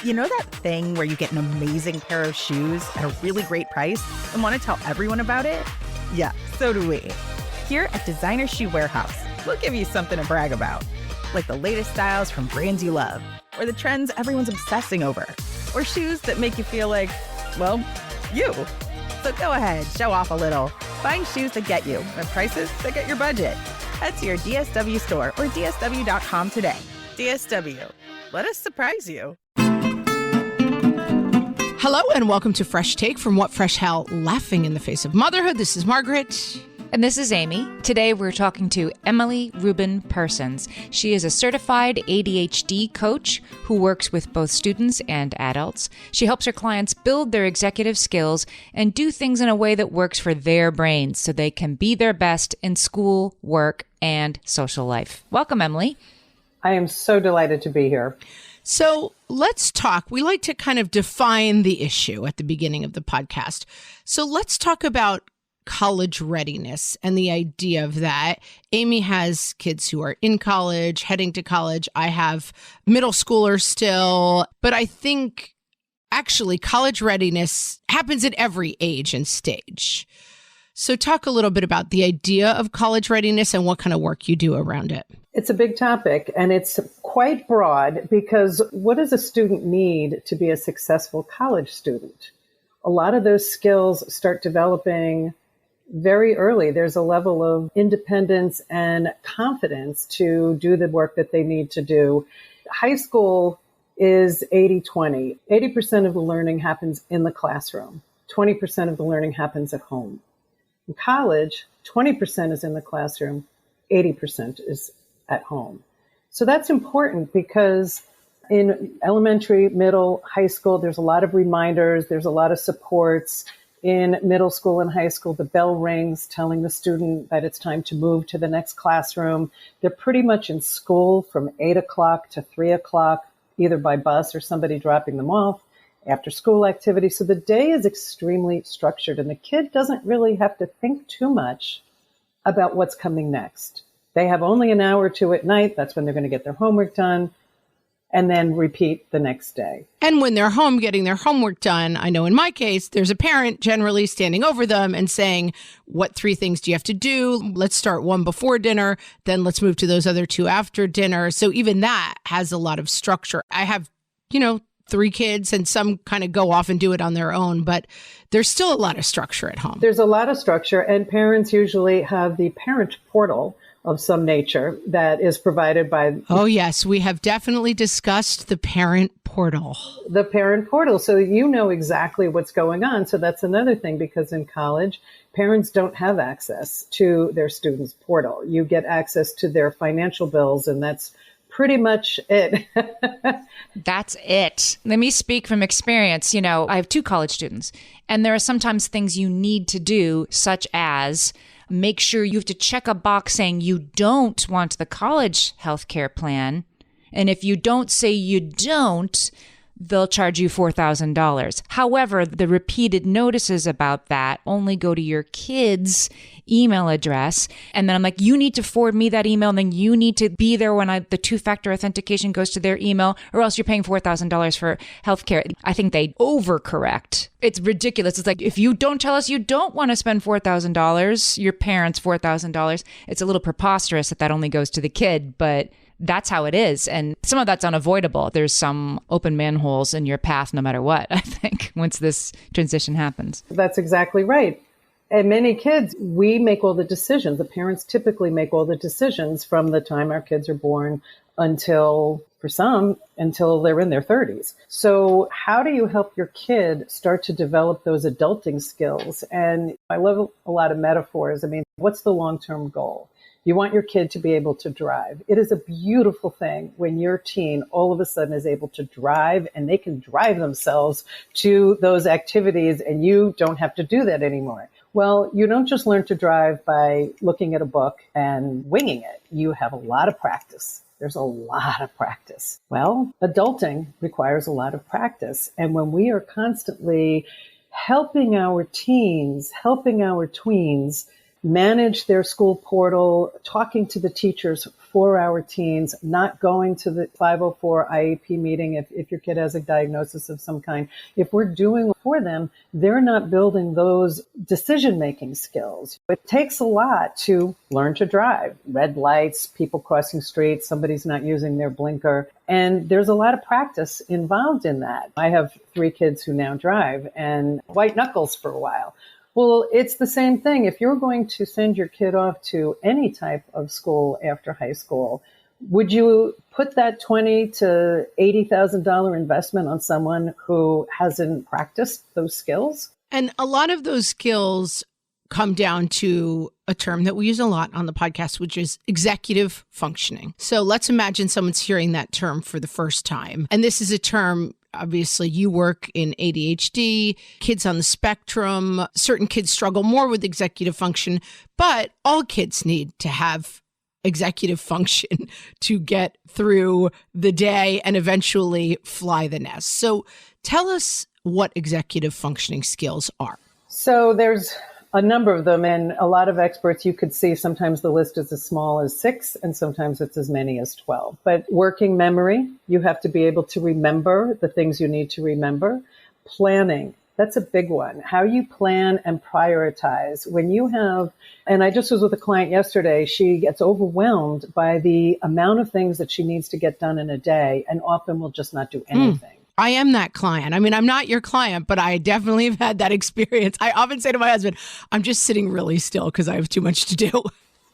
You know that thing where you get an amazing pair of shoes at a really great price and want to tell everyone about it? Yeah, so do we. Here at Designer Shoe Warehouse, we'll give you something to brag about, like the latest styles from brands you love, or the trends everyone's obsessing over, or shoes that make you feel like, well, you. So go ahead, show off a little. Find shoes that get you at prices that get your budget. Head to your DSW store or dsw.com today. DSW, let us surprise you. Hello and welcome to Fresh Take from What Fresh Hell, laughing in the face of motherhood. This is Margaret. And this is Amy. Today we're talking to Emily Rubin Persons. She is a certified ADHD coach who works with both students and adults. She helps her clients build their executive skills and do things in a way that works for their brains so they can be their best in school, work, and social life. Welcome, Emily. I am so delighted to be here. So let's talk. We like to kind of define the issue at the beginning of the podcast. So let's talk about college readiness and the idea of that. Amy has kids who are in college, heading to college. I have middle schoolers still, but I think actually college readiness happens at every age and stage. So talk a little bit about the idea of college readiness and what kind of work you do around it. It's a big topic and it's quite broad because what does a student need to be a successful college student? A lot of those skills start developing very early. There's a level of independence and confidence to do the work that they need to do. High school is 80-20. 80% of the learning happens in the classroom. 20% of the learning happens at home. In college, 20% is in the classroom, 80% is at home. So that's important because in elementary, middle, high school, there's a lot of reminders, there's a lot of supports. In middle school and high school, the bell rings telling the student that it's time to move to the next classroom. They're pretty much in school from 8 o'clock to 3 o'clock, either by bus or somebody dropping them off. After school activity. So the day is extremely structured and the kid doesn't really have to think too much about what's coming next. They have only an hour or two at night. That's when they're going to get their homework done and then repeat the next day. And when they're home getting their homework done, I know in my case, there's a parent generally standing over them and saying, what 3 things do you have to do? Let's start 1 before dinner, then let's move to those other 2 after dinner. So even that has a lot of structure. I have, 3 kids and some kind of go off and do it on their own, but there's still a lot of structure at home. There's a lot of structure and parents usually have the parent portal of some nature that is provided by... Oh, yes. We have definitely discussed the parent portal. The parent portal. So you know exactly what's going on. So that's another thing because in college, parents don't have access to their students' portal. You get access to their financial bills and that's pretty much it. That's it. Let me speak from experience. I have 2 college students, and there are sometimes things you need to do, such as make sure you have to check a box saying you don't want the college healthcare plan. And if you don't say you don't, they'll charge you $4,000. However, the repeated notices about that only go to your kid's email address. And then I'm like, you need to forward me that email. And then you need to be there when the 2-factor authentication goes to their email, or else you're paying $4,000 for healthcare. I think they overcorrect. It's ridiculous. It's like, if you don't tell us you don't want to spend $4,000, your parents $4,000, it's a little preposterous that only goes to the kid, but that's how it is. And some of that's unavoidable. There's some open manholes in your path, no matter what, I think, once this transition happens. That's exactly right. And many kids, we make all the decisions. The parents typically make all the decisions from the time our kids are born until, for some, until they're in their 30s. So how do you help your kid start to develop those adulting skills? And I love a lot of metaphors. I mean, what's the long-term goal? You want your kid to be able to drive. It is a beautiful thing when your teen all of a sudden is able to drive and they can drive themselves to those activities and you don't have to do that anymore. Well, you don't just learn to drive by looking at a book and winging it. You have a lot of practice. There's a lot of practice. Well, adulting requires a lot of practice. And when we are constantly helping our teens, helping our tweens manage their school portal, talking to the teachers 4-hour teens, not going to the 504 IEP meeting if your kid has a diagnosis of some kind. If we're doing for them, they're not building those decision-making skills. It takes a lot to learn to drive. Red lights, people crossing streets, somebody's not using their blinker. And there's a lot of practice involved in that. I have 3 kids who now drive and white knuckles for a while. Well, it's the same thing. If you're going to send your kid off to any type of school after high school, would you put that $20,000 to $80,000 investment on someone who hasn't practiced those skills? And a lot of those skills come down to a term that we use a lot on the podcast, which is executive functioning. So let's imagine someone's hearing that term for the first time. And this is a term, obviously, you work in ADHD, kids on the spectrum. Certain kids struggle more with executive function, but all kids need to have executive function to get through the day and eventually fly the nest. So tell us what executive functioning skills are. So there's a number of them, and a lot of experts, you could see sometimes the list is as small as 6 and sometimes it's as many as 12. But working memory, you have to be able to remember the things you need to remember. Planning, that's a big one. How you plan and prioritize. When you have, and I just was with a client yesterday, she gets overwhelmed by the amount of things that she needs to get done in a day and often will just not do anything. I am that client. I mean, I'm not your client, but I definitely have had that experience. I often say to my husband, I'm just sitting really still because I have too much to do.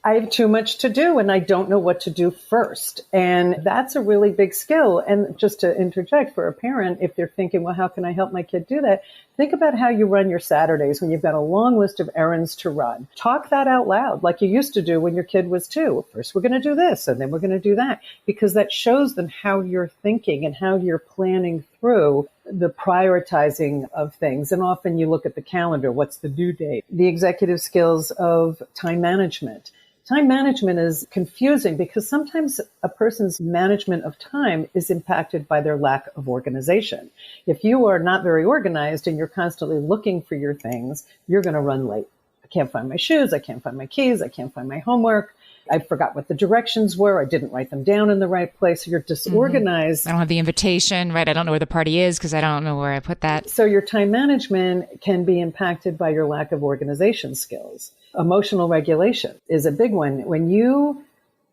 I have too much to do and I don't know what to do first. And that's a really big skill. And just to interject for a parent, if they're thinking, well, how can I help my kid do that? Think about how you run your Saturdays when you've got a long list of errands to run. Talk that out loud like you used to do when your kid was 2. First, we're going to do this and then we're going to do that, because that shows them how you're thinking and how you're planning through the prioritizing of things. And often you look at the calendar. What's the due date? The executive skills of time management. Time management is confusing because sometimes a person's management of time is impacted by their lack of organization. If you are not very organized and you're constantly looking for your things, you're going to run late. I can't find my shoes. I can't find my keys. I can't find my homework. I forgot what the directions were. I didn't write them down in the right place. You're disorganized. I don't have the invitation, right? I don't know where the party is because I don't know where I put that. So your time management can be impacted by your lack of organization skills. Emotional regulation is a big one. When you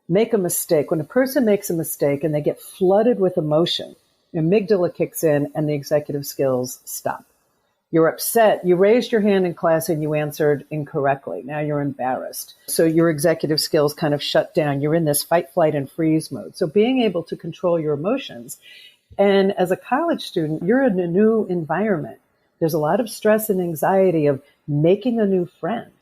make a mistake, when a person makes a mistake and they get flooded with emotion, the amygdala kicks in and the executive skills stop. You're upset. You raised your hand in class and you answered incorrectly. Now you're embarrassed. So your executive skills kind of shut down. You're in this fight, flight, and freeze mode. So being able to control your emotions. And as a college student, you're in a new environment. There's a lot of stress and anxiety of making a new friend.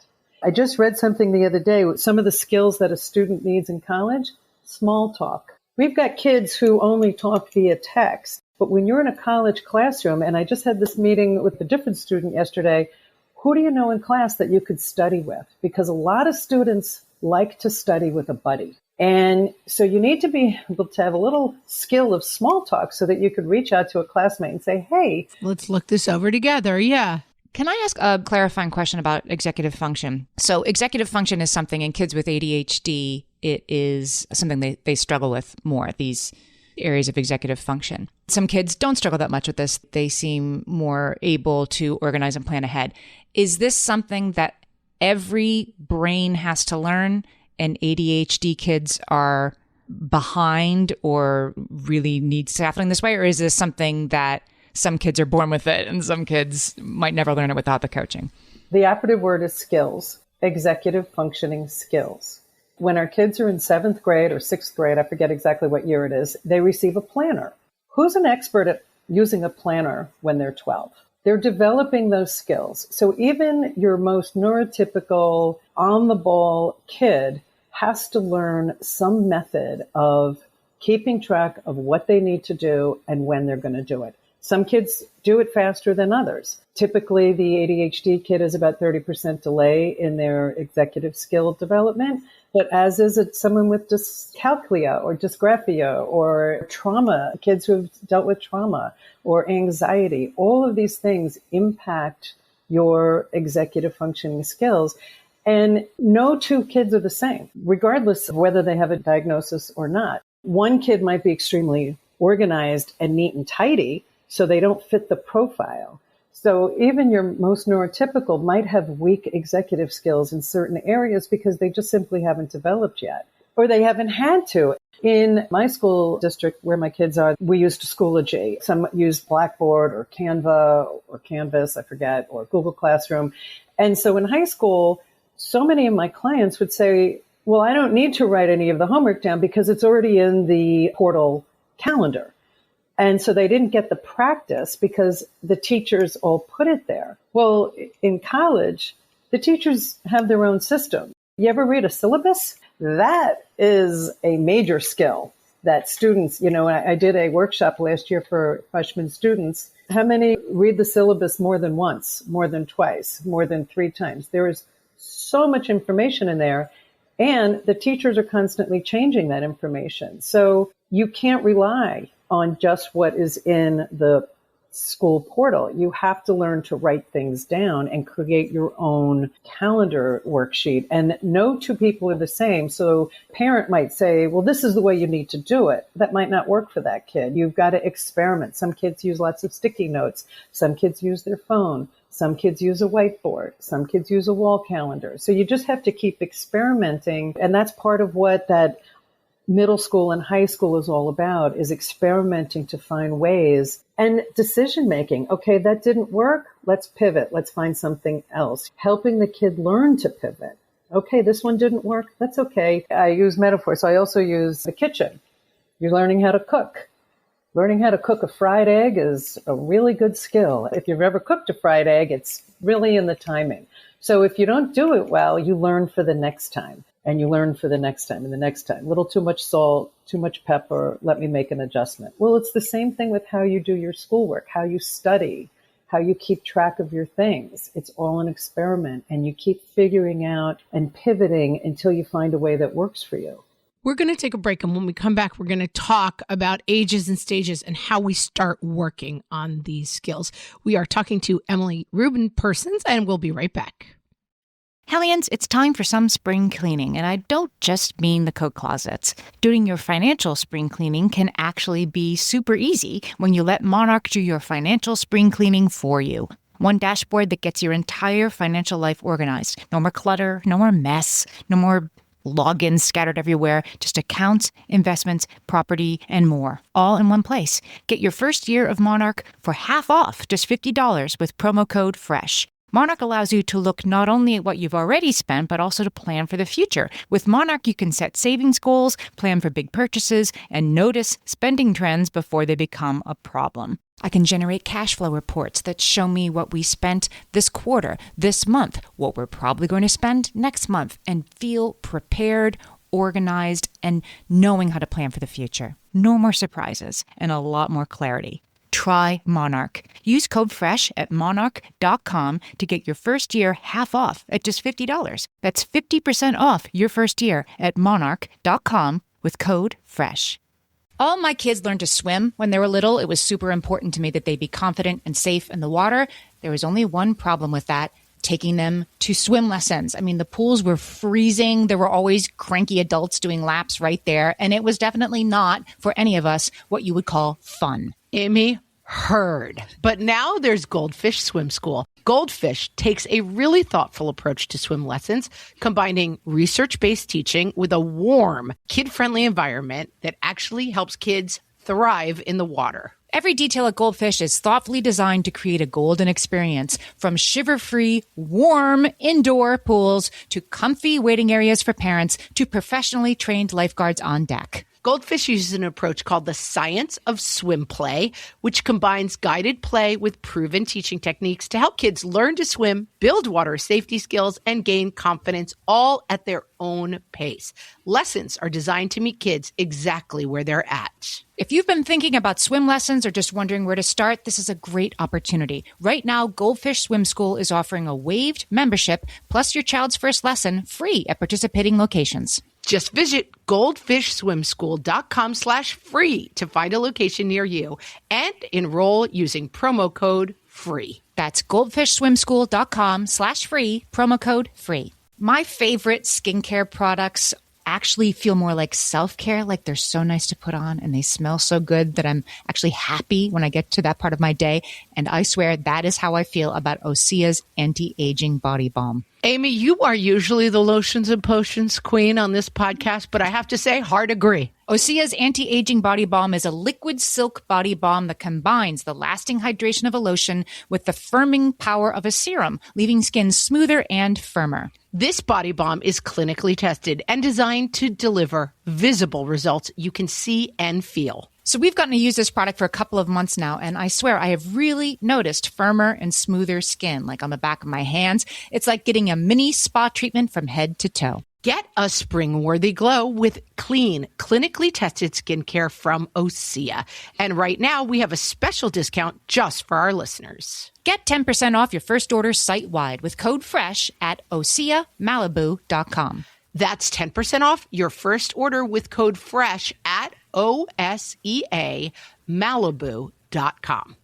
I just read something the other day with some of the skills that a student needs in college. Small talk. We've got kids who only talk via text. But when you're in a college classroom, and I just had this meeting with a different student yesterday, who do you know in class that you could study with? Because a lot of students like to study with a buddy. And so you need to be able to have a little skill of small talk so that you could reach out to a classmate and say, hey, let's look this over together. Yeah. Can I ask a clarifying question about executive function? So executive function is something in kids with ADHD, it is something they struggle with more, these areas of executive function. Some kids don't struggle that much with this. They seem more able to organize and plan ahead. Is this something that every brain has to learn and ADHD kids are behind or really need scaffolding this way? Or is this something that some kids are born with it and some kids might never learn it without the coaching? The operative word is skills, executive functioning skills. When our kids are in 7th grade or 6th grade, I forget exactly what year it is, they receive a planner. Who's an expert at using a planner when they're 12? They're developing those skills. So even your most neurotypical, on-the-ball kid has to learn some method of keeping track of what they need to do and when they're going to do it. Some kids do it faster than others. Typically, the ADHD kid is about 30% delay in their executive skill development. But as is it someone with dyscalculia or dysgraphia or trauma, kids who have dealt with trauma or anxiety, all of these things impact your executive functioning skills. And no two kids are the same, regardless of whether they have a diagnosis or not. One kid might be extremely organized and neat and tidy, so they don't fit the profile. So even your most neurotypical might have weak executive skills in certain areas because they just simply haven't developed yet, or they haven't had to. In my school district where my kids are, we used Schoology. Some used Blackboard or Canva or Canvas, I forget, or Google Classroom. And so in high school, so many of my clients would say, well, I don't need to write any of the homework down because it's already in the portal calendar. And so they didn't get the practice because the teachers all put it there. Well, in college, the teachers have their own system. You ever read a syllabus? That is a major skill that students, I did a workshop last year for freshman students. How many read the syllabus more than once, more than twice, more than 3 times? There is so much information in there, and the teachers are constantly changing that information. So you can't rely on just what is in the school portal. You have to learn to write things down and create your own calendar worksheet. And no two people are the same. So parent might say, well, this is the way you need to do it. That might not work for that kid. You've got to experiment. Some kids use lots of sticky notes. Some kids use their phone. Some kids use a whiteboard. Some kids use a wall calendar. So you just have to keep experimenting. And that's part of what that middle school and high school is all about, is experimenting to find ways and decision making. Okay, that didn't work. Let's pivot. Let's find something else. Helping the kid learn to pivot. Okay, this one didn't work. That's okay. I use metaphors. So I also use the kitchen. You're learning how to cook. Learning how to cook a fried egg is a really good skill. If you've ever cooked a fried egg, it's really in the timing. So if you don't do it well, you learn for the next time. And you learn for the next time and the next time. A little too much salt, too much pepper, let me make an adjustment. Well, it's the same thing with how you do your schoolwork, how you study, how you keep track of your things. It's all an experiment, and you keep figuring out and pivoting until you find a way that works for you. We're going to take a break, and when we come back, we're going to talk about ages and stages and how we start working on these skills. We are talking to Emily Rubin Persons, and we'll be right back. Hellions, it's time for some spring cleaning, and I don't just mean the coat closets. Doing your financial spring cleaning can actually be super easy when you let Monarch do your financial spring cleaning for you. One dashboard that gets your entire financial life organized. No more clutter, no more mess, no more logins scattered everywhere, just accounts, investments, property, and more, all in one place. Get your first year of Monarch for half off, just $50 with promo code FRESH. Monarch allows you to look not only at what you've already spent, but also to plan for the future. With Monarch, you can set savings goals, plan for big purchases, and notice spending trends before they become a problem. I can generate cash flow reports that show me what we spent this quarter, this month, what we're probably going to spend next month, and feel prepared, organized, and knowing how to plan for the future. No more surprises and a lot more clarity. Try Monarch. Use code FRESH at monarch.com to get your first year half off at just $50. That's 50% off your first year at monarch.com with code FRESH. All my kids learned to swim when they were little. It was super important to me that they be confident and safe in the water. There was only one problem with that: taking them to swim lessons. I mean, the pools were freezing. There were always cranky adults doing laps right there. And it was definitely not, for any of us, what you would call fun. Amy, heard. But now there's Goldfish Swim School. Goldfish takes a really thoughtful approach to swim lessons, combining research-based teaching with a warm, kid-friendly environment that actually helps kids thrive in the water. Every detail at Goldfish is thoughtfully designed to create a golden experience, from shiver-free, warm indoor pools to comfy waiting areas for parents to professionally trained lifeguards on deck. Goldfish uses an approach called the science of swim play, which combines guided play with proven teaching techniques to help kids learn to swim, build water safety skills, and gain confidence, all at their own pace. Lessons are designed to meet kids exactly where they're at. If you've been thinking about swim lessons or just wondering where to start, this is a great opportunity. Right now, Goldfish Swim School is offering a waived membership plus your child's first lesson free at participating locations. Just visit goldfishswimschool.com/free to find a location near you and enroll using promo code FREE. That's goldfishswimschool.com/free, promo code FREE. My favorite skincare products actually feel more like self-care, like they're so nice to put on and they smell so good that I'm actually happy when I get to that part of my day. And I swear that is how I feel about Osea's anti-aging body balm. Amy, you are usually the lotions and potions queen on this podcast, but I have to say, hard agree. Osea's anti-aging body balm is a liquid silk body balm that combines the lasting hydration of a lotion with the firming power of a serum, leaving skin smoother and firmer. This body balm is clinically tested and designed to deliver visible results you can see and feel. So we've gotten to use this product for a couple of months now, and I swear I have really noticed firmer and smoother skin, like on the back of my hands. It's like getting a mini spa treatment from head to toe. Get a spring-worthy glow with clean, clinically tested skincare from Osea. And right now, we have a special discount just for our listeners. Get 10% off your first order site-wide with code FRESH at OseaMalibu.com. That's 10% off your first order with code FRESH at OSEAMalibu.com.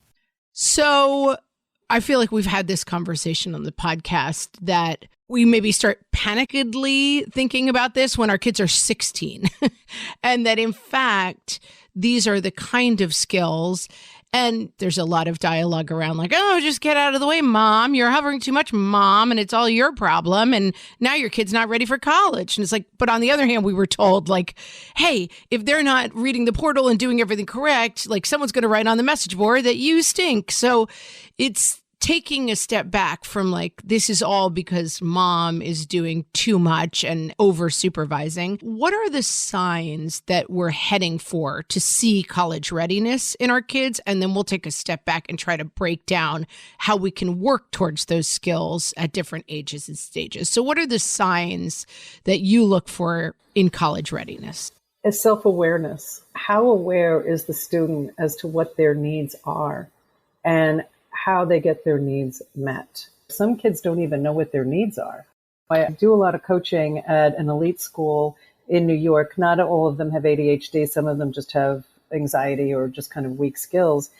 So I feel like we've had this conversation on the podcast that we maybe start panickedly thinking about this when our kids are 16. And that in fact, these are the kind of skills. And there's a lot of dialogue around like, oh, just get out of the way, mom. You're hovering too much, mom, and it's all your problem. And now your kid's not ready for college. And it's like, but on the other hand, we were told like, hey, if they're not reading the portal and doing everything correct, like someone's going to write on the message board that you stink. So it's taking a step back from like, this is all because mom is doing too much and over supervising. What are the signs that we're heading for to see college readiness in our kids? And then we'll take a step back and try to break down how we can work towards those skills at different ages and stages. So what are the signs that you look for in college readiness? Is self-awareness. How aware is the student as to what their needs are and how they get their needs met? Some kids don't even know what their needs are. I do a lot of coaching at an elite school in New York. Not all of them have ADHD. Some of them just have anxiety or just kind of weak skills.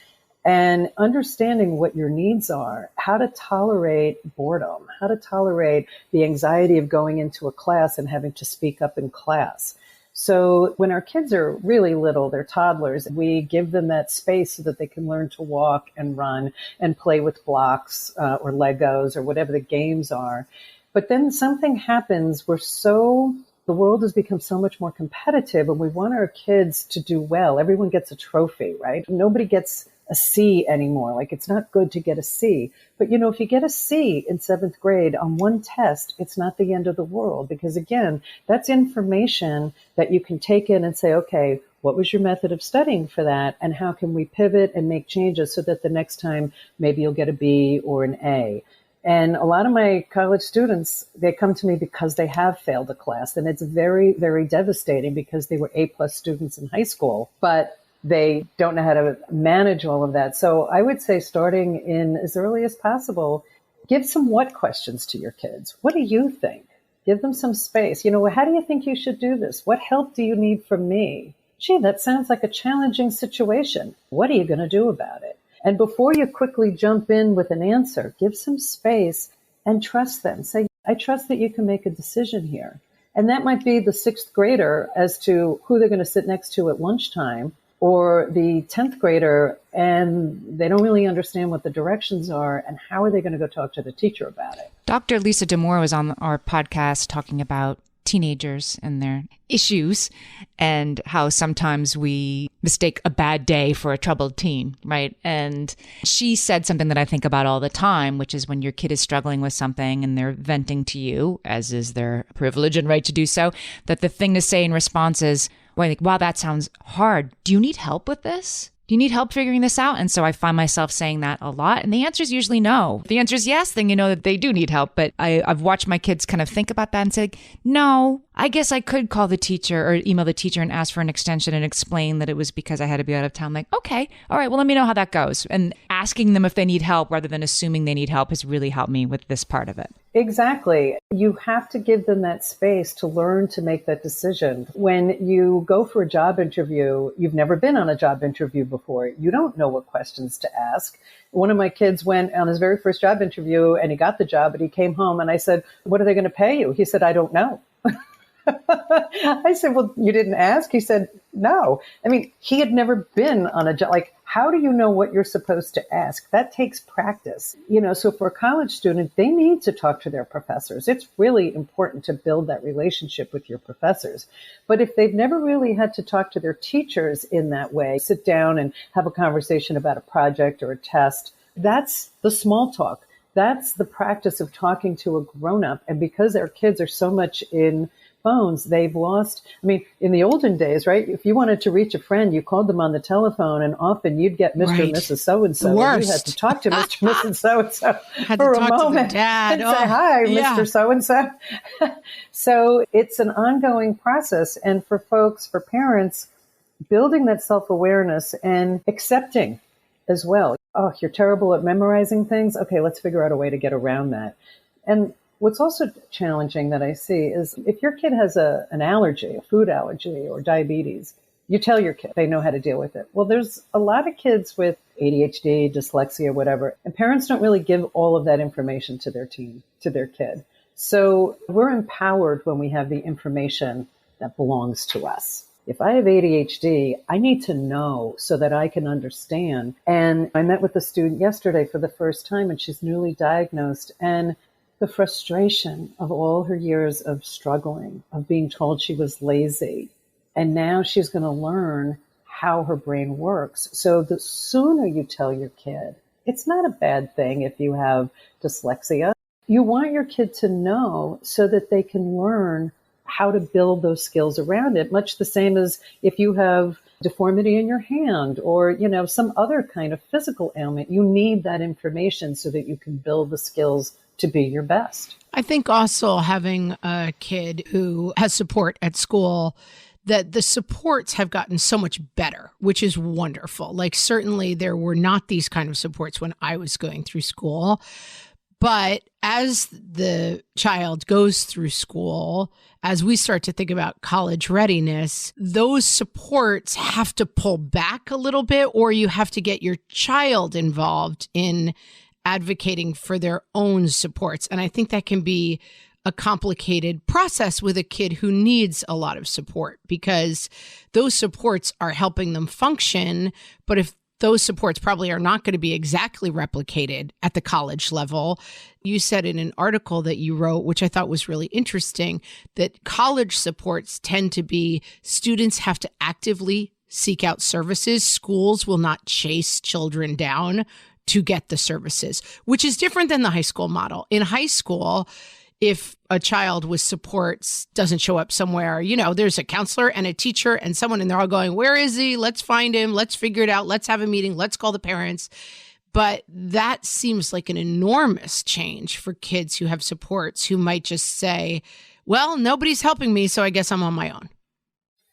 And understanding what your needs are, how to tolerate boredom, how to tolerate the anxiety of going into a class and having to speak up in class. So when our kids are really little, they're toddlers, we give them that space so that they can learn to walk and run and play with blocks or Legos or whatever the games are. But then something happens. The world has become so much more competitive and we want our kids to do well. Everyone gets a trophy, right? Nobody gets a C anymore. Like it's not good to get a C. But if you get a C in 7th grade on one test, it's not the end of the world because again, that's information that you can take in and say, okay, what was your method of studying for that? And how can we pivot and make changes so that the next time maybe you'll get a B or an A? And a lot of my college students, they come to me because they have failed a class and it's very, very devastating because they were A+ students in high school, but they don't know how to manage all of that. So I would say starting in as early as possible, give some what questions to your kids. What do you think? Give them some space. How do you think you should do this? What help do you need from me? Gee, that sounds like a challenging situation. What are you going to do about it? And before you quickly jump in with an answer, give some space and trust them. Say, I trust that you can make a decision here. And that might be the 6th grader as to who they're going to sit next to at lunchtime, or the 10th grader, and they don't really understand what the directions are, and how are they going to go talk to the teacher about it? Dr. Lisa D'Amour was on our podcast talking about teenagers and their issues and how sometimes we mistake a bad day for a troubled teen, right? And she said something that I think about all the time, which is when your kid is struggling with something and they're venting to you, as is their privilege and right to do so, that the thing to say in response is, well, like, wow, that sounds hard. Do you need help with this? Do you need help figuring this out? And so I find myself saying that a lot. And the answer is usually no. If the answer is yes, then you know that they do need help. But I've watched my kids kind of think about that and say, no, I guess I could call the teacher or email the teacher and ask for an extension and explain that it was because I had to be out of town. Like, okay, all right, well, let me know how that goes. And asking them if they need help rather than assuming they need help has really helped me with this part of it. Exactly. You have to give them that space to learn to make that decision. When you go for a job interview, you've never been on a job interview before. You don't know what questions to ask. One of my kids went on his very first job interview and he got the job, but he came home and I said, "What are they going to pay you?" He said, "I don't know." I said, "Well, you didn't ask?" He said, "No." I mean, he had never been on a job. Like, how do you know what you're supposed to ask? That takes practice. So for a college student, they need to talk to their professors. It's really important to build that relationship with your professors. But if they've never really had to talk to their teachers in that way, sit down and have a conversation about a project or a test, that's the small talk. That's the practice of talking to a grown-up. And because our kids are so much in phones, they've lost. I mean, in the olden days, right? If you wanted to reach a friend, you called them on the telephone, and often you'd get Mr. and Mrs. So-and-so. And you had to talk to Mr. and Mrs. So-and-so for a moment and say, "Hi, Mr. So-and-so." So it's an ongoing process. And for folks, for parents, building that self-awareness and accepting as well. Oh, you're terrible at memorizing things? Okay, let's figure out a way to get around that. And what's also challenging that I see is if your kid has an allergy, a food allergy or diabetes, you tell your kid, they know how to deal with it. Well, there's a lot of kids with ADHD, dyslexia, whatever, and parents don't really give all of that information to their kid. So we're empowered when we have the information that belongs to us. If I have ADHD, I need to know so that I can understand. And I met with a student yesterday for the first time, and she's newly diagnosed. And the frustration of all her years of struggling, of being told she was lazy. And now she's going to learn how her brain works. So the sooner you tell your kid, it's not a bad thing if you have dyslexia. You want your kid to know so that they can learn how to build those skills around it, much the same as if you have deformity in your hand or, some other kind of physical ailment. You need that information so that you can build the skills to be your best. I think also having a kid who has support at school, that the supports have gotten so much better, which is wonderful. Like certainly there were not these kind of supports when I was going through school. But as the child goes through school, as we start to think about college readiness, those supports have to pull back a little bit, or you have to get your child involved in advocating for their own supports. And I think that can be a complicated process with a kid who needs a lot of support because those supports are helping them function. But if those supports probably are not going to be exactly replicated at the college level. You said in an article that you wrote, which I thought was really interesting, that college supports tend to be students have to actively seek out services. Schools will not chase children down to get the services, which is different than the high school model. In high school, if a child with supports doesn't show up somewhere, there's a counselor and a teacher and someone, and they're all going, "Where is he? Let's find him. Let's figure it out. Let's have a meeting. Let's call the parents." But that seems like an enormous change for kids who have supports who might just say, "Well, nobody's helping me, so I guess I'm on my own."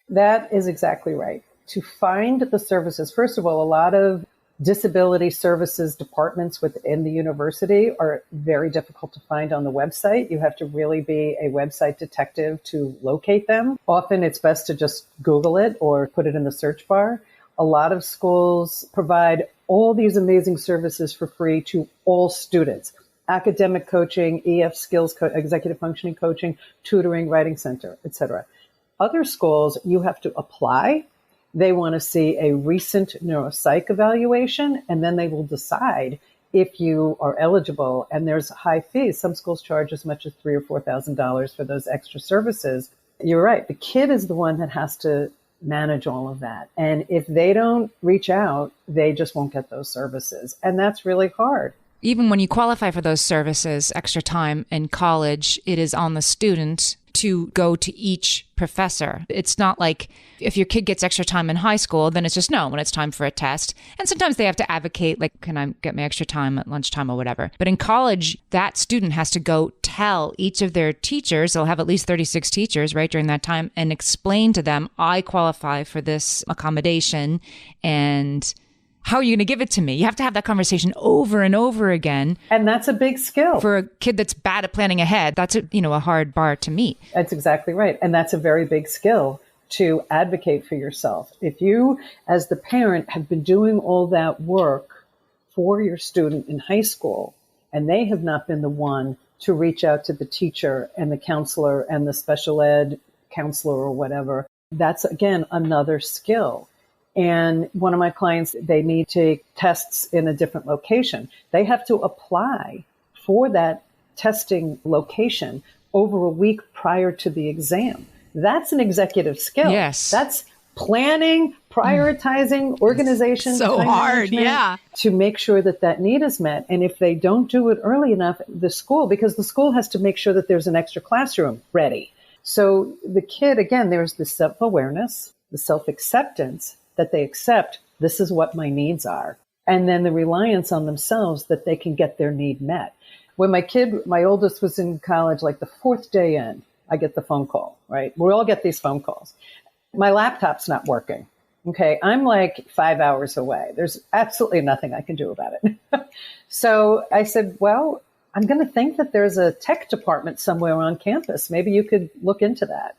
That is exactly right. To find the services, first of all, a lot of disability services departments within the university are very difficult to find on the website. You have to really be a website detective to locate them. Often it's best to just Google it or put it in the search bar. A lot of schools provide all these amazing services for free to all students. Academic coaching, EF skills, executive functioning coaching, tutoring, writing center, etc. Other schools, you have to apply. They want to see a recent neuropsych evaluation, and then they will decide if you are eligible. And there's high fees. Some schools charge as much as $3,000 or $4,000 for those extra services. You're right. The kid is the one that has to manage all of that. And if they don't reach out, they just won't get those services. And that's really hard. Even when you qualify for those services, extra time in college, it is on the student to go to each professor. It's not like if your kid gets extra time in high school, then it's just no when it's time for a test. And sometimes they have to advocate, like, can I get my extra time at lunchtime or whatever. But in college, that student has to go tell each of their teachers, they'll have at least 36 teachers, right, during that time, and explain to them, I qualify for this accommodation and How are you going to give it to me? You have to have that conversation over and over again. And that's a big skill. For a kid that's bad at planning ahead, that's a hard bar to meet. That's exactly right. And that's a very big skill to advocate for yourself. If you, as the parent, have been doing all that work for your student in high school, and they have not been the one to reach out to the teacher and the counselor and the special ed counselor or whatever, that's, again, another skill. And one of my clients, they need to take tests in a different location. They have to apply for that testing location over a week prior to the exam. That's an executive skill. Yes. That's planning, prioritizing, organization. So time hard, management, yeah. to make sure that that need is met. And if they don't do it early enough, because the school has to make sure that there's an extra classroom ready. So the kid, again, there's the self-awareness, the self-acceptance, that they accept this is what my needs are. And then the reliance on themselves that they can get their need met. When my oldest was in college, like the fourth day in, I get the phone call, right? We all get these phone calls. My laptop's not working. Okay. I'm like 5 hours away. There's absolutely nothing I can do about it. So I said, well, I'm going to think that there's a tech department somewhere on campus. Maybe you could look into that.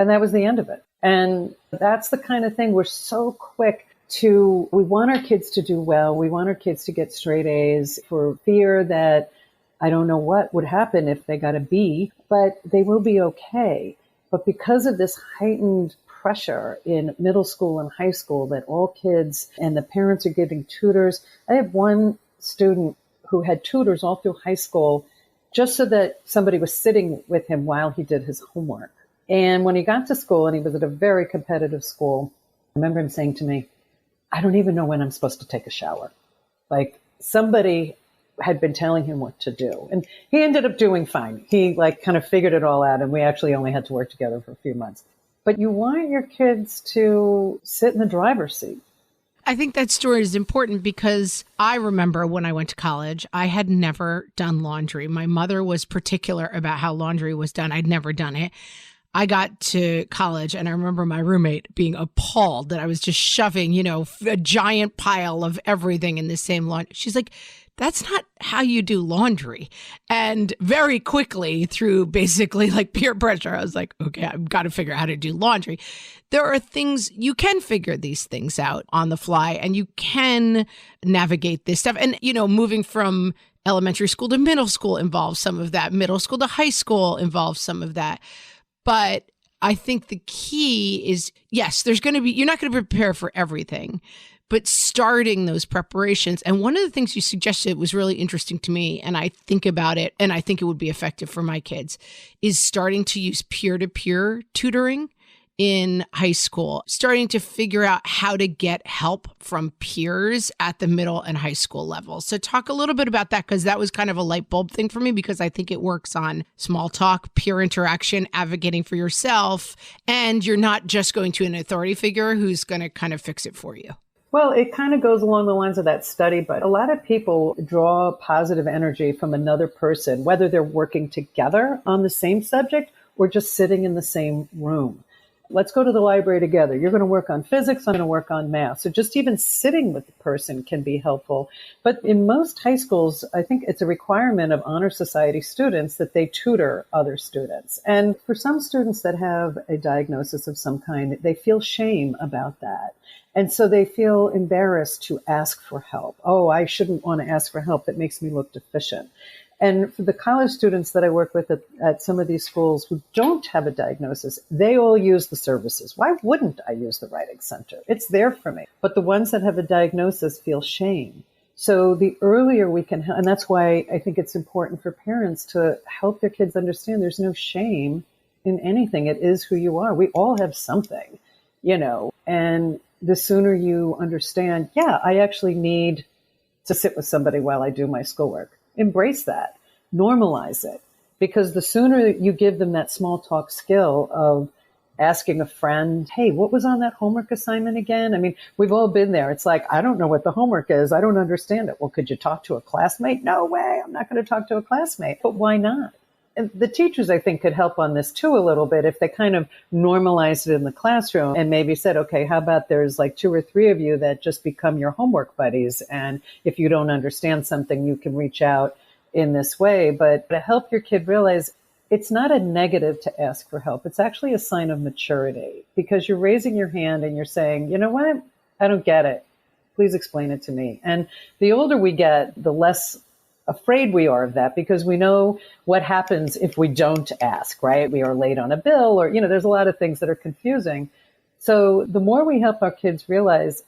And that was the end of it. And that's the kind of thing we're so quick to, we want our kids to do well. We want our kids to get straight A's for fear that I don't know what would happen if they got a B, but they will be okay. But because of this heightened pressure in middle school and high school that all kids and the parents are giving tutors. I have one student who had tutors all through high school just so that somebody was sitting with him while he did his homework. And when he got to school, and he was at a very competitive school, I remember him saying to me, I don't even know when I'm supposed to take a shower. Like somebody had been telling him what to do. And he ended up doing fine. He kind of figured it all out. And we actually only had to work together for a few months. But you want your kids to sit in the driver's seat. I think that story is important because I remember when I went to college, I had never done laundry. My mother was particular about how laundry was done. I'd never done it. I got to college and I remember my roommate being appalled that I was just shoving, a giant pile of everything in the same laundry. She's like, that's not how you do laundry. And very quickly, through basically peer pressure, I was like, okay, I've got to figure out how to do laundry. There are things, you can figure these things out on the fly and you can navigate this stuff. And, moving from elementary school to middle school involves some of that. Middle school to high school involves some of that. But I think the key is, yes, you're not going to prepare for everything, but starting those preparations. And one of the things you suggested was really interesting to me, and I think about it, and I think it would be effective for my kids, is starting to use peer-to-peer tutoring in high school, starting to figure out how to get help from peers at the middle and high school level. So talk a little bit about that, because that was kind of a light bulb thing for me, because I think it works on small talk, peer interaction, advocating for yourself, and you're not just going to an authority figure who's going to kind of fix it for you. Well, it kind of goes along the lines of that study, but a lot of people draw positive energy from another person, whether they're working together on the same subject or just sitting in the same room. Let's go to the library together. You're going to work on physics. I'm going to work on math. So just even sitting with the person can be helpful. But in most high schools, I think it's a requirement of honor society students that they tutor other students. And for some students that have a diagnosis of some kind, they feel shame about that. And so they feel embarrassed to ask for help. Oh, I shouldn't want to ask for help. That makes me look deficient. And for the college students that I work with at some of these schools who don't have a diagnosis, they all use the services. Why wouldn't I use the Writing Center? It's there for me. But the ones that have a diagnosis feel shame. So the earlier we can, and that's why I think it's important for parents to help their kids understand there's no shame in anything. It is who you are. We all have something, and the sooner you understand, I actually need to sit with somebody while I do my schoolwork. Embrace that, normalize it, because the sooner you give them that small talk skill of asking a friend, hey, what was on that homework assignment again? I mean, we've all been there. It's like, I don't know what the homework is. I don't understand it. Well, could you talk to a classmate? No way. I'm not going to talk to a classmate. But why not? And the teachers, I think, could help on this too a little bit if they kind of normalized it in the classroom and maybe said, okay, how about there's like 2 or 3 of you that just become your homework buddies. And if you don't understand something, you can reach out in this way. But to help your kid realize it's not a negative to ask for help. It's actually a sign of maturity because you're raising your hand and you're saying, you know what? I don't get it. Please explain it to me. And the older we get, the less afraid we are of that because we know what happens if we don't ask, right? We are late on a bill or, there's a lot of things that are confusing. So the more we help our kids realize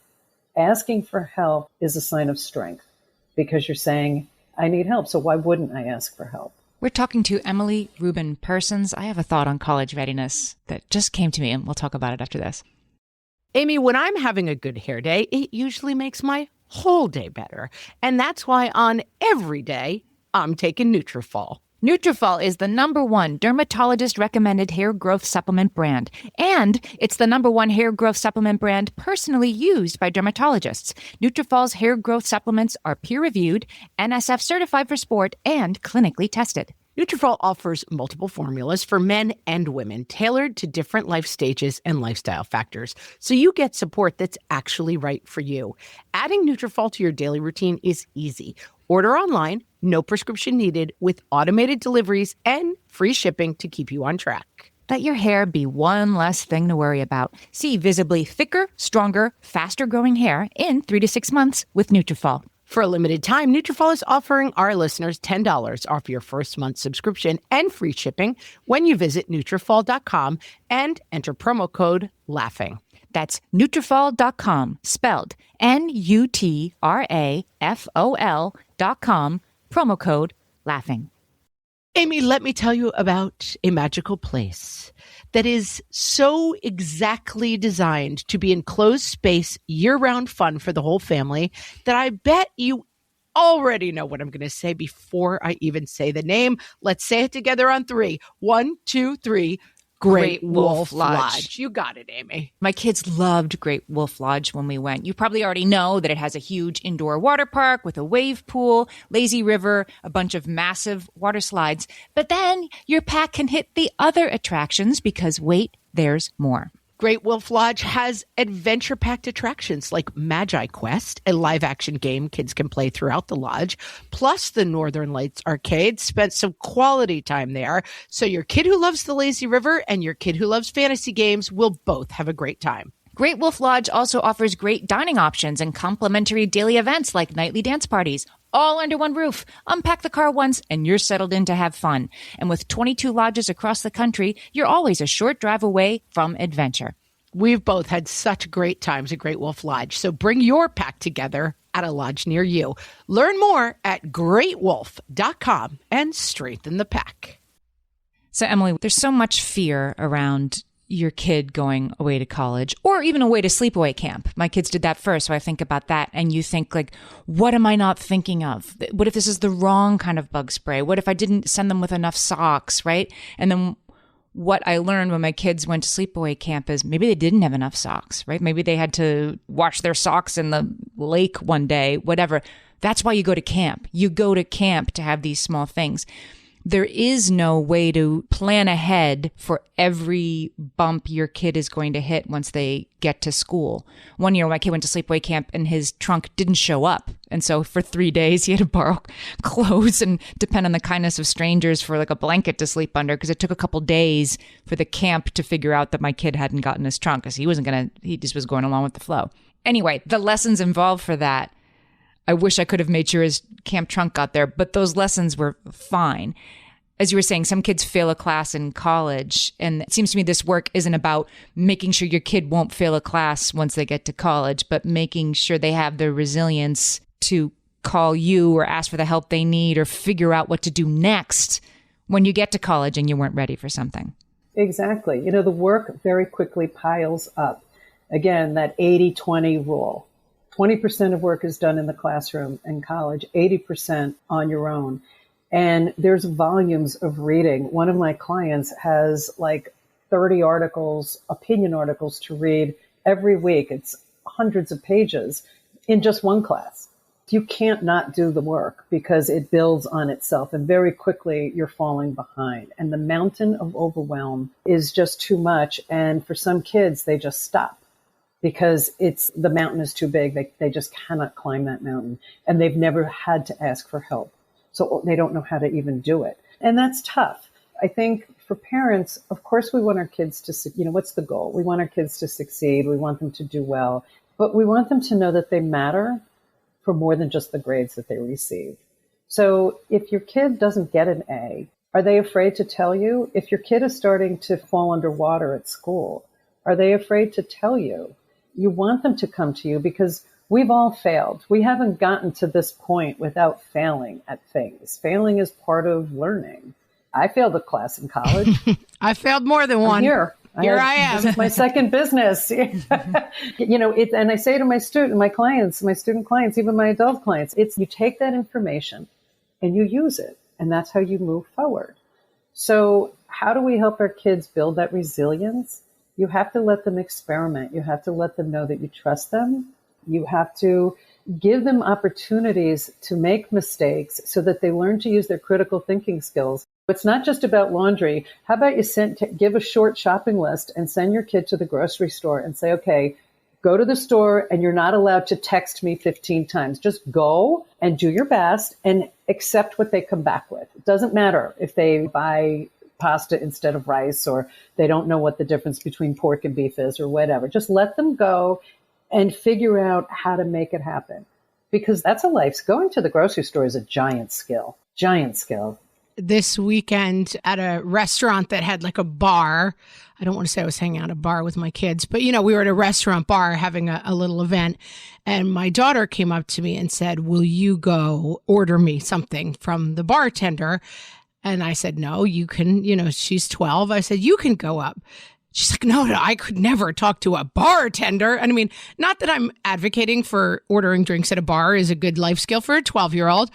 asking for help is a sign of strength because you're saying, I need help. So why wouldn't I ask for help? We're talking to Emily Rubin Persons. I have a thought on college readiness that just came to me, and we'll talk about it after this. Amy, when I'm having a good hair day, it usually makes my whole day better. And that's why on every day, I'm taking Nutrafol. Nutrafol is the #1 dermatologist-recommended hair growth supplement brand. And it's the #1 hair growth supplement brand personally used by dermatologists. Nutrafol's hair growth supplements are peer-reviewed, NSF certified for sport, and clinically tested. Nutrafol offers multiple formulas for men and women tailored to different life stages and lifestyle factors, so you get support that's actually right for you. Adding Nutrafol to your daily routine is easy. Order online, no prescription needed, with automated deliveries and free shipping to keep you on track. Let your hair be one less thing to worry about. See visibly thicker, stronger, faster-growing hair in 3 to 6 months with Nutrafol. For a limited time, Nutrafol is offering our listeners $10 off your first month subscription and free shipping when you visit Nutrafol.com and enter promo code LAUGHING. That's Nutrafol.com, spelled Nutrafol.com, promo code LAUGHING. Amy, let me tell you about a magical place that is so exactly designed to be enclosed space, year-round fun for the whole family that I bet you already know what I'm going to say before I even say the name. Let's say it together on 3. 1, 2, 3. Great Wolf Lodge. You got it, Amy. My kids loved Great Wolf Lodge when we went. You probably already know that it has a huge indoor water park with a wave pool, lazy river, a bunch of massive water slides. But then your pack can hit the other attractions because wait, there's more. Great Wolf Lodge has adventure-packed attractions like Magi Quest, a live-action game kids can play throughout the lodge, plus the Northern Lights Arcade. Spent some quality time there, so your kid who loves the lazy river and your kid who loves fantasy games will both have a great time. Great Wolf Lodge also offers great dining options and complimentary daily events like nightly dance parties, all under one roof. Unpack the car once and you're settled in to have fun. And with 22 lodges across the country, you're always a short drive away from adventure. We've both had such great times at Great Wolf Lodge, so bring your pack together at a lodge near you. Learn more at greatwolf.com and strengthen the pack. So, Emily, there's so much fear around your kid going away to college or even away to sleepaway camp. My kids did that first, so I think about that. And you think, like, what am I not thinking of? What if this is the wrong kind of bug spray? What if I didn't send them with enough socks, right? And then what I learned when my kids went to sleepaway camp is maybe they didn't have enough socks, right? Maybe they had to wash their socks in the lake one day, whatever. That's why you go to camp. You go to camp to have these small things. There is no way to plan ahead for every bump your kid is going to hit once they get to school. One year, my kid went to sleepaway camp and his trunk didn't show up. And so for 3 days, he had to borrow clothes and depend on the kindness of strangers for like a blanket to sleep under because it took a couple days for the camp to figure out that my kid hadn't gotten his trunk because he just was going along with the flow. Anyway, the lessons involved for that, I wish I could have made sure his camp trunk got there, but those lessons were fine. As you were saying, some kids fail a class in college, and it seems to me this work isn't about making sure your kid won't fail a class once they get to college, but making sure they have the resilience to call you or ask for the help they need or figure out what to do next when you get to college and you weren't ready for something. Exactly. The work very quickly piles up. Again, that 80-20 rule. 20% of work is done in the classroom in college, 80% on your own. And there's volumes of reading. One of my clients has like 30 articles, opinion articles to read every week. It's hundreds of pages in just one class. you can't not do the work because it builds on itself. And very quickly, you're falling behind. And the mountain of overwhelm is just too much. And for some kids, they just stop because the mountain is too big. They just cannot climb that mountain. And they've never had to ask for help. So they don't know how to even do it. And that's tough. I think for parents, of course, we want our kids to, what's the goal? We want our kids to succeed. We want them to do well. But we want them to know that they matter for more than just the grades that they receive. So if your kid doesn't get an A, are they afraid to tell you? If your kid is starting to fall underwater at school, are they afraid to tell you? You want them to come to you because we've all failed. We haven't gotten to this point without failing at things. Failing is part of learning. I failed a class in college. I failed more than one. Here I am. This is my second business. And I say to my student clients, even my adult clients, it's you take that information and you use it. And that's how you move forward. So how do we help our kids build that resilience? You have to let them experiment. You have to let them know that you trust them. You have to give them opportunities to make mistakes so that they learn to use their critical thinking skills. It's not just about laundry. How about you give a short shopping list and send your kid to the grocery store and say, okay, go to the store and you're not allowed to text me 15 times. Just go and do your best and accept what they come back with. It doesn't matter if they buy pasta instead of rice or they don't know what the difference between pork and beef is or whatever. Just let them go and figure out how to make it happen. Because that's going to the grocery store is a giant skill. This weekend at a restaurant that had like a bar. I don't want to say I was hanging out at a bar with my kids, but we were at a restaurant bar having a little event. And my daughter came up to me and said, will you go order me something from the bartender? And I said, no, you can, she's 12. I said, you can go up. She's like, no, I could never talk to a bartender. And I mean, not that I'm advocating for ordering drinks at a bar is a good life skill for a 12-year-old.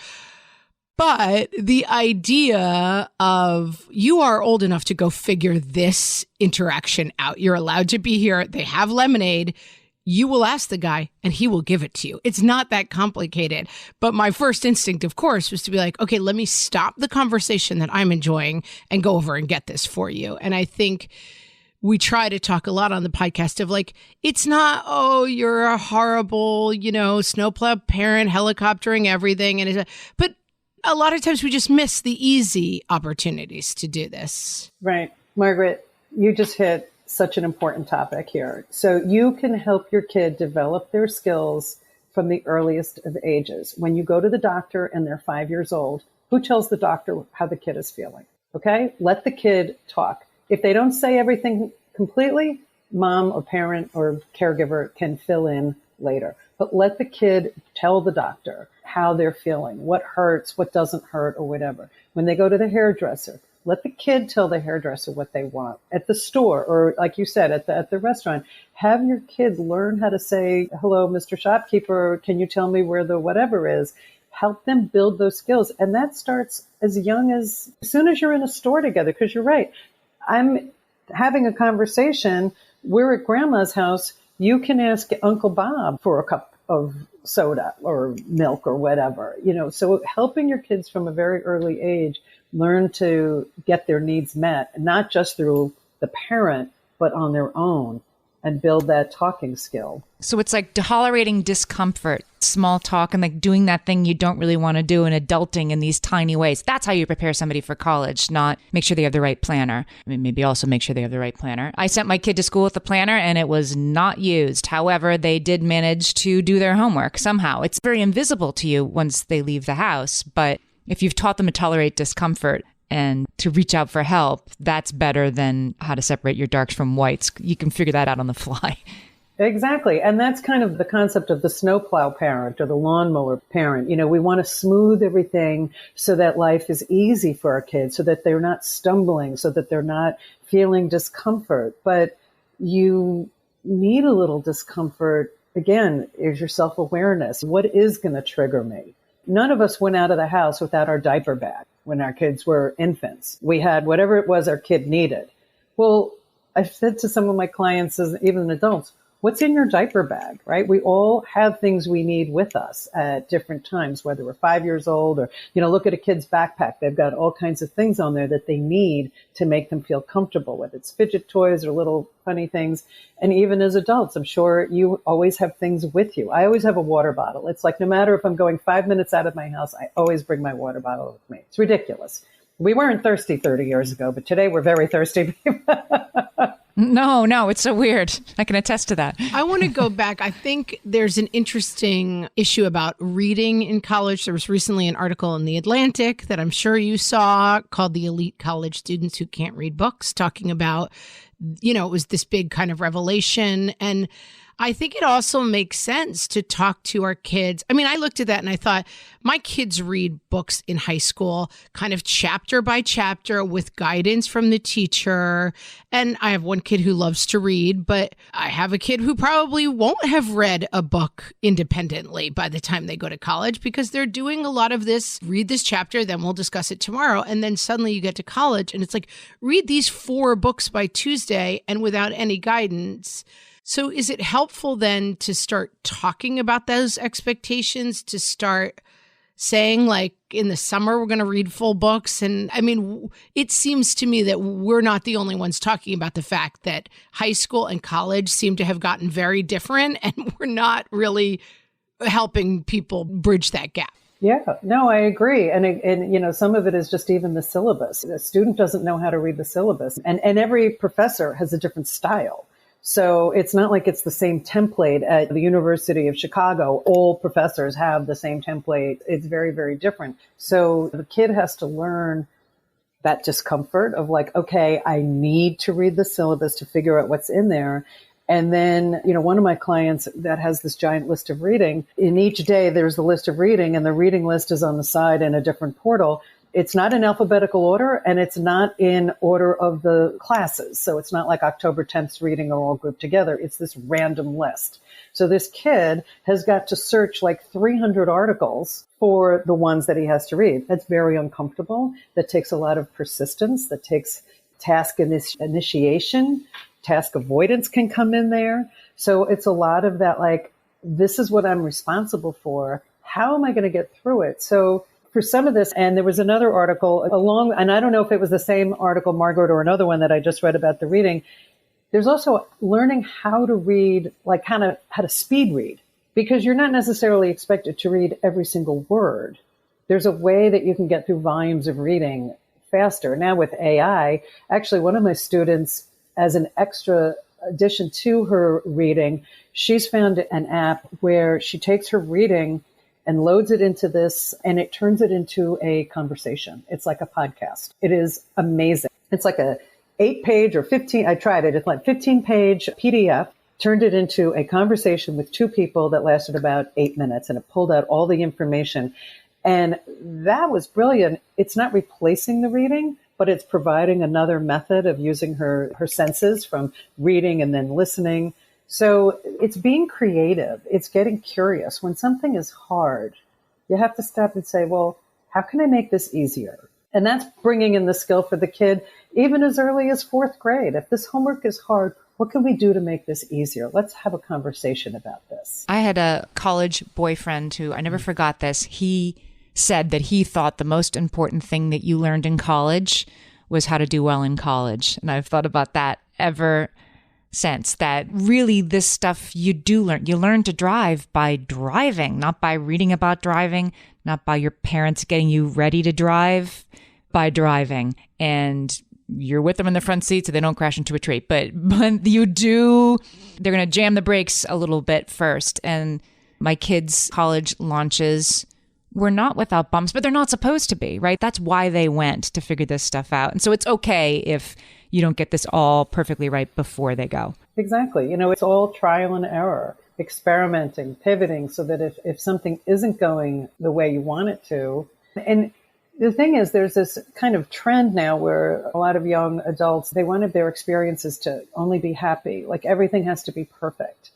But the idea of you are old enough to go figure this interaction out. You're allowed to be here. They have lemonade. You will ask the guy and he will give it to you. It's not that complicated. But my first instinct, of course, was to be like, okay, let me stop the conversation that I'm enjoying and go over and get this for you. And I think we try to talk a lot on the podcast of like, it's not, oh, you're a horrible, snowplow parent, helicoptering everything. But a lot of times we just miss the easy opportunities to do this. Right. Margaret, you just hit such an important topic here. So you can help your kid develop their skills from the earliest of ages. When you go to the doctor and they're 5 years old, who tells the doctor how the kid is feeling? Okay. Let the kid talk. If they don't say everything completely, mom or parent or caregiver can fill in later. But let the kid tell the doctor how they're feeling, what hurts, what doesn't hurt, or whatever. When they go to the hairdresser, let the kid tell the hairdresser what they want. At the store, or like you said, at the restaurant, have your kid learn how to say, hello, Mr. Shopkeeper, can you tell me where the whatever is? Help them build those skills. And that starts as soon as you're in a store together, because you're right. I'm having a conversation. We're at grandma's house. You can ask Uncle Bob for a cup of soda or milk or whatever, so helping your kids from a very early age learn to get their needs met, not just through the parent, but on their own, and build that talking skill. So it's like tolerating discomfort, small talk, and like doing that thing you don't really want to do and adulting in these tiny ways. That's how you prepare somebody for college, not make sure they have the right planner. I mean, maybe also make sure they have the right planner. I sent my kid to school with a planner and it was not used. However, they did manage to do their homework somehow. It's very invisible to you once they leave the house. But if you've taught them to tolerate discomfort and to reach out for help, that's better than how to separate your darks from whites. You can figure that out on the fly. Exactly. And that's kind of the concept of the snowplow parent or the lawnmower parent. We want to smooth everything so that life is easy for our kids, so that they're not stumbling, so that they're not feeling discomfort. But you need a little discomfort. Again, is your self-awareness. What is going to trigger me? None of us went out of the house without our diaper bag when our kids were infants. We had whatever it was our kid needed. Well, I've said to some of my clients, even adults, what's in your diaper bag, right? We all have things we need with us at different times, whether we're 5 years old or, look at a kid's backpack. They've got all kinds of things on there that they need to make them feel comfortable, whether it's fidget toys or little funny things. And even as adults, I'm sure you always have things with you. I always have a water bottle. It's like no matter if I'm going 5 minutes out of my house, I always bring my water bottle with me. It's ridiculous. We weren't thirsty 30 years ago, but today we're very thirsty. No, it's so weird. I can attest to that. I want to go back. I think there's an interesting issue about reading in college. There was recently an article in The Atlantic that I'm sure you saw called The Elite College Students Who Can't Read Books, talking about, it was this big kind of revelation. And I think it also makes sense to talk to our kids. I mean, I looked at that and I thought, my kids read books in high school, kind of chapter by chapter with guidance from the teacher. And I have one kid who loves to read, but I have a kid who probably won't have read a book independently by the time they go to college, because they're doing a lot of this, read this chapter, then we'll discuss it tomorrow. And then suddenly you get to college and it's like, read these 4 books by Tuesday and without any guidance. So is it helpful then to start talking about those expectations, to start saying like in the summer, we're going to read full books? And I mean, it seems to me that we're not the only ones talking about the fact that high school and college seem to have gotten very different, and we're not really helping people bridge that gap. Yeah, no, I agree. And some of it is just even the syllabus. The student doesn't know how to read the syllabus, and every professor has a different style. So it's not like it's the same template at the University of Chicago. All professors have the same template. It's very, very different. So the kid has to learn that discomfort of like, okay, I need to read the syllabus to figure out what's in there. And then, one of my clients that has this giant list of reading, in each day there's the list of reading, and the reading list is on the side in a different portal. It's not in alphabetical order, and it's not in order of the classes. So it's not like October 10th's reading are all grouped together. It's this random list. So this kid has got to search like 300 articles for the ones that he has to read. That's very uncomfortable. That takes a lot of persistence. That takes task initiation. Task avoidance can come in there. So it's a lot of that, like, this is what I'm responsible for. How am I going to get through it? So for some of this, and there was another article and I don't know if it was the same article, Margaret, or another one that I just read about the reading. There's also learning how to read, like kind of how to speed read, because you're not necessarily expected to read every single word. There's a way that you can get through volumes of reading faster. Now with AI, actually one of my students, as an extra addition to her reading, she's found an app where she takes her reading and loads it into this, and it turns it into a conversation. It's like a podcast. It is amazing. It's like a 8-page or 15, I tried it. It's like 15-page PDF, turned it into a conversation with 2 people that lasted about 8 minutes, and it pulled out all the information. And that was brilliant. It's not replacing the reading, but it's providing another method of using her senses from reading and then listening. So it's being creative. It's getting curious. When something is hard, you have to stop and say, well, how can I make this easier? And that's bringing in the skill for the kid, even as early as 4th grade. If this homework is hard, what can we do to make this easier? Let's have a conversation about this. I had a college boyfriend who, I never forgot this. He said that he thought the most important thing that you learned in college was how to do well in college. And I've thought about that ever since, that really this stuff you do learn. You learn to drive by driving, not by reading about driving, not by your parents getting you ready to drive, by driving. And you're with them in the front seat so they don't crash into a tree. But you do, they're going to jam the brakes a little bit first. And my kids' college launches were not without bumps, but they're not supposed to be, right? That's why they went, to figure this stuff out. And so it's okay if you don't get this all perfectly right before they go. Exactly. It's all trial and error, experimenting, pivoting, so that if something isn't going the way you want it to. And the thing is, there's this kind of trend now where a lot of young adults, they wanted their experiences to only be happy. Like everything has to be perfect.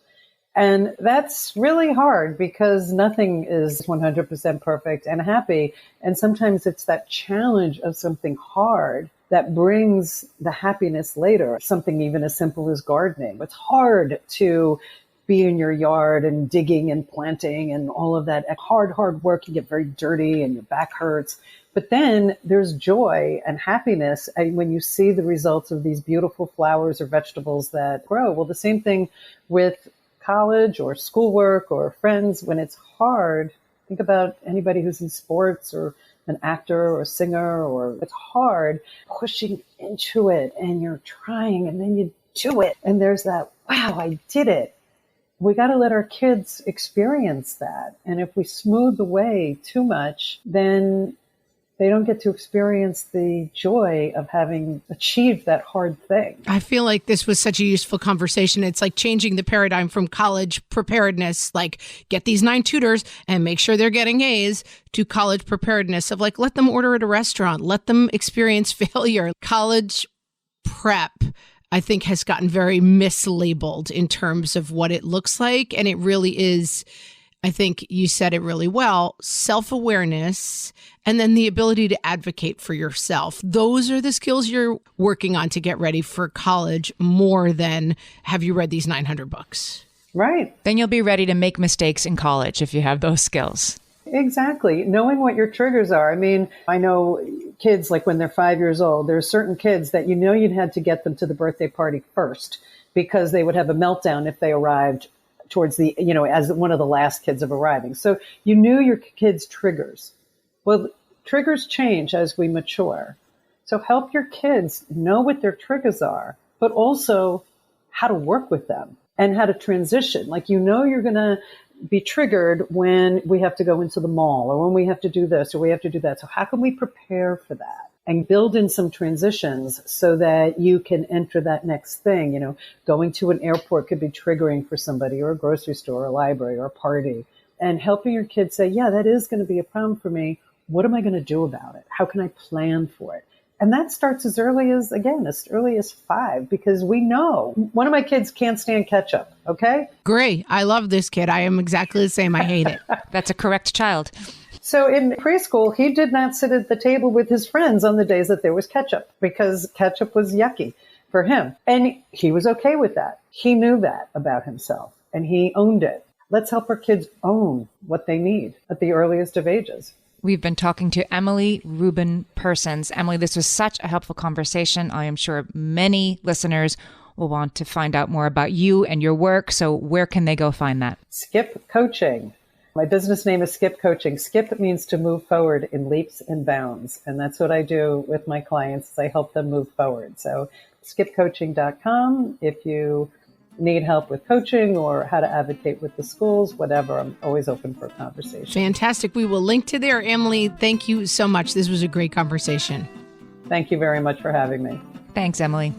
And that's really hard because nothing is 100% perfect and happy. And sometimes it's that challenge of something hard that brings the happiness later. Something even as simple as gardening. It's hard to be in your yard and digging and planting and all of that hard work. You get very dirty and your back hurts. But then there's joy and happiness when you see the results of these beautiful flowers or vegetables that grow. Well, the same thing with college or schoolwork or friends. When it's hard, think about anybody who's in sports or an actor or a singer, or it's hard pushing into it and you're trying and then you do it. And there's that, wow, I did it. We got to let our kids experience that. And if we smooth the way too much, then they don't get to experience the joy of having achieved that hard thing. I feel like this was such a useful conversation. It's like changing the paradigm from college preparedness, like get these 9 tutors and make sure they're getting A's, to college preparedness of like, let them order at a restaurant, let them experience failure. College prep, I think, has gotten very mislabeled in terms of what it looks like. And it really is, I think you said it really well, self-awareness, and then the ability to advocate for yourself. Those are the skills you're working on to get ready for college, more than have you read these 900 books. Right. Then you'll be ready to make mistakes in college if you have those skills. Exactly. Knowing what your triggers are. I mean, I know kids, like when they're 5 years old, there's certain kids that you'd had to get them to the birthday party first because they would have a meltdown if they arrived towards the, as one of the last kids of arriving. So you knew your kids' triggers. Well, triggers change as we mature. So help your kids know what their triggers are, but also how to work with them and how to transition. Like, you're going to be triggered when we have to go into the mall or when we have to do this or we have to do that. So how can we prepare for that and build in some transitions so that you can enter that next thing? Going to an airport could be triggering for somebody, or a grocery store, or a library, or a party, and helping your kids say, yeah, that is going to be a problem for me. What am I going to do about it? How can I plan for it? And that starts as early as 5, because we know one of my kids can't stand ketchup. Okay. Great. I love this kid. I am exactly the same. I hate it. That's a correct child. So in preschool, he did not sit at the table with his friends on the days that there was ketchup, because ketchup was yucky for him. And he was okay with that. He knew that about himself and he owned it. Let's help our kids own what they need at the earliest of ages. We've been talking to Emily Rubin Persons. Emily, this was such a helpful conversation. I am sure many listeners will want to find out more about you and your work. So where can they go find that? Skip Coaching. My business name is Skip Coaching. Skip means to move forward in leaps and bounds. And that's what I do with my clients, is I help them move forward. So skipcoaching.com. If you need help with coaching or how to advocate with the schools, whatever, I'm always open for a conversation. Fantastic. We will link to there. Emily, thank you so much. This was a great conversation. Thank you very much for having me. Thanks, Emily.